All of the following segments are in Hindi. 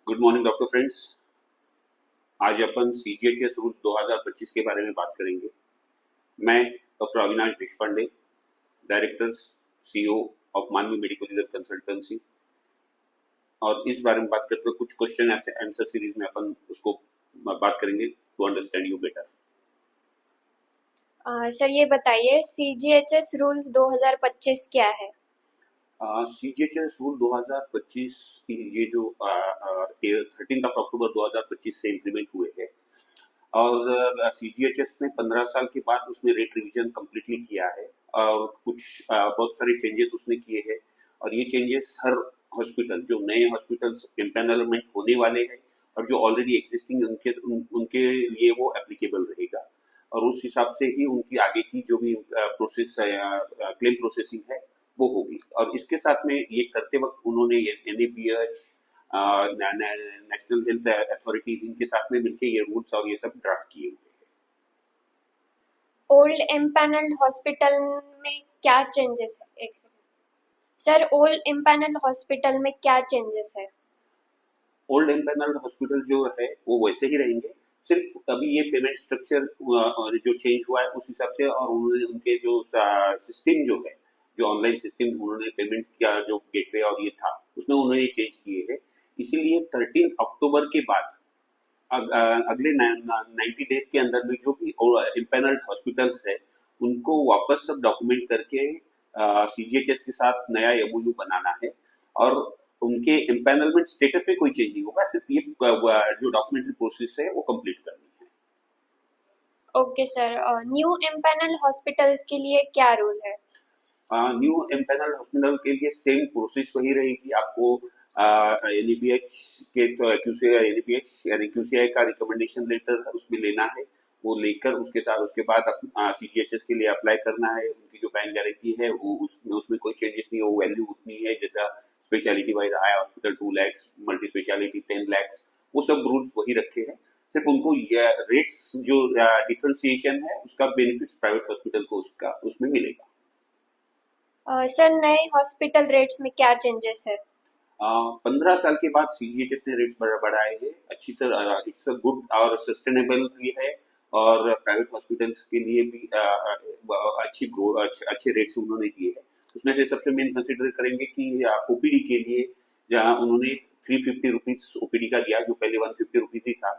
Good morning doctor friends. आज अपन सीजीएचएस रूल्स 2025 के बारे में बात करेंगे। मैं doctor Avinash Deshpande, director CEO of मानवी मेडिकल लीगल कंसल्टेंसी, और इस बारे में बात करते हुए कुछ क्वेश्चन आंसर सीरीज में अपन उसको बात करेंगे to understand you better. Sir ये बताइए सीजीएचएस रूल्स 2025 क्या है? सीजीएचएस रूल 2025 की ये जो 13 अक्टूबर 2025 से इम्प्लीमेंट हुए हैं, और सीजीएचएस ने 15 साल के बाद उसमें रेट रिवीजन कम्प्लीटली किया है और कुछ बहुत सारे चेंजेस उसने किए हैं। और ये चेंजेस हर हॉस्पिटल, जो नए हॉस्पिटल्स एम्पैनलमेंट होने वाले हैं और जो ऑलरेडी एग्जिस्टिंग उनके लिए वो एप्लीकेबल रहेगा। और उस हिसाब से ही उनकी आगे की जो भी प्रोसेस क्लेम प्रोसेसिंग है वो होगी। और इसके साथ में ये करते वक्त उन्होंने एनएबीएच, नेशनल हेल्थ अथॉरिटी, इनके साथ में मिलकर ये रूल्स और ये सब ड्राफ्ट किए हुए हैं। ओल्ड एम्पैनल्ड हॉस्पिटल में क्या चेंजेस है? एक second sir, old empanelled hospital में क्या चेंजेस है? ओल्ड एम्पैनल्ड हॉस्पिटल जो है वो वैसे ही रहेंगे, सिर्फ अभी ये पेमेंट स्ट्रक्चर जो चेंज हुआ है उस हिसाब से, और उन्होंने उनके जो सिस्टम जो है, जो ऑनलाइन सिस्टम उन्होंने पेमेंट किया, जो गेटवे और ये था, उसमें उन्होंने चेंज किए हैं। इसीलिए 13 अक्टूबर के बाद अगले 90 डेज के अंदर में जो भी इम्पैनल्ड हॉस्पिटल्स है उनको वापस सब डॉक्यूमेंट करके सीजीएचएस के साथ नया एमओयू बनाना है। और उनके इम्पैनलमेंट स्टेटस में कोई चेंज नहीं होगा, सिर्फ ये जो डॉक्यूमेंट्री प्रोसेस है वो कंप्लीट करनी okay sir, new empanelled hospitals के लिए क्या रूल है? है। न्यू इम्पैनल्ड हॉस्पिटल के लिए सेम प्रोसेस वही रहेगी। आपको एनएबीएच के एनएबीएच यानी क्यूसीआई का रिकमेंडेशन लेटर उसमें लेना है। वो लेकर उसके साथ उसके बाद सीजीएचएस के लिए अप्लाई करना है। उनकी जो बैंक गारंटी है वो उसमें कोई चेंजेस नहीं है, वो वैल्यू उतनी है जैसा speciality wise eye hospital 2 lakh, multi speciality 10 lakh, वो सब रूल्स वही रखे हैं। सिर्फ उनको रेट्स जो डिफरेंशिएशन है उसका बेनिफिट्स प्राइवेट हॉस्पिटल को उसका उसमें मिलेगा। सर नए हॉस्पिटल रेट्स में क्या चेंजेस है? 15 साल के बाद सीजीएचएस ने रेट्स बढ़ाए हैं अच्छी तरह। इट्स अ गुड और सस्टेनेबल भी है, और प्राइवेट हॉस्पिटल्स के लिए भी अच्छी ग्रो अच्छे रेट्स उन्होंने दिए हैं। उसमें से सबसे मेन कंसिडर करेंगे कि ओपीडी के लिए जहाँ उन्होंने 350 रुपीज ओपीडी का दिया, जो पहले 150 रुपीज ही था।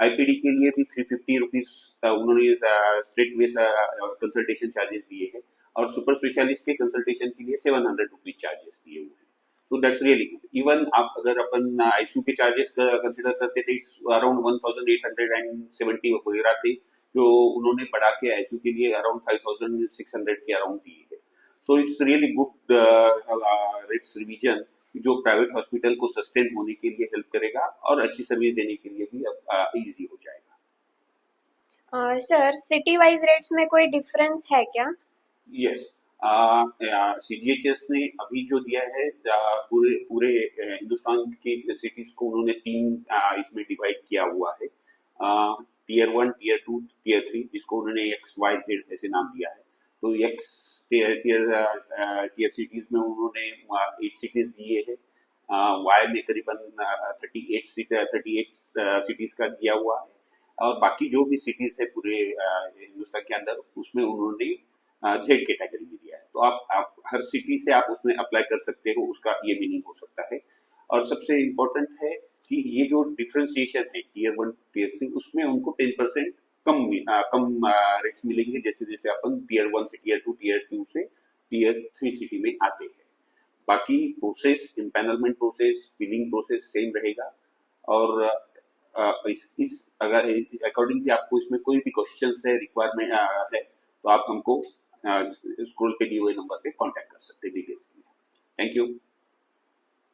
आईपीडी के लिए भी 350 रुपीज उन्होंने स्ट्रेट वे कंसल्टेशन चार्जेस दिए हैं, और सुपर स्पेशलिस्ट के कंसल्टेशन के लिए 700 रुपीज चार्जेस दिए हुए हैं। So that's really good. Even आप अगर अपन आईसीयू के चार्जेस कंसिडर करते थे, इट्स अराउंड 1870 वगैरह थे, जो उन्होंने बढ़ा के आईसीयू के लिए अराउंड 5600 के अराउंड दिए है। So it's really good rates revision, जो प्राइवेट हॉस्पिटल को सस्टेन होने के लिए हेल्प करेगा और अच्छी सर्विस देने के लिए भी इजी हो जाएगा। सर सिटी वाइज रेट्स में कोई डिफरेंस है क्या? यस, सीजीएचएस ने अभी जो दिया है पूरे पूरे हिंदुस्तान की सिटीज को उन्होंने तीन इसमें डिवाइड किया हुआ है। टीयर 1, टीयर 2, टीयर 3, जिसको उन्होंने एक्स वाई जेड ऐसे नाम दिया है। तो X tier tier tier cities में उन्होंने 8 सिटीज दिए हैं। वाई में करीबन 38 सिटीज का दिया हुआ है। और बाकी जो भी सिटीज है पूरे हिंदुस्तान के अंदर, उसमें उन्होंने जेड कैटेगरी में दिया है। तो आप हर सिटी से आप उसमें अप्लाई कर सकते हो, उसका ये मीनिंग हो सकता है। और सबसे इम्पोर्टेंट है कि ये जो डिफरेंशिएशन है टीयर 1 टीयर 3, उसमें उनको 10% कम रेट्स मिलेंगे, जैसे जैसे अपन टीयर 1 से टीयर 2, टीयर 2 से टीयर 3 सिटी में आते हैं। बाकी process, empanelment process, billing process same रहेगा। और इस अगर अकॉर्डिंगली आपको इसमें कोई भी क्वेश्चन है, रिक्वायरमेंट है, तो आप हमको स्क्रोल पे दिए हुए नंबर पे कांटेक्ट कर सकते हैं डिटेल्स के लिए। Thank you.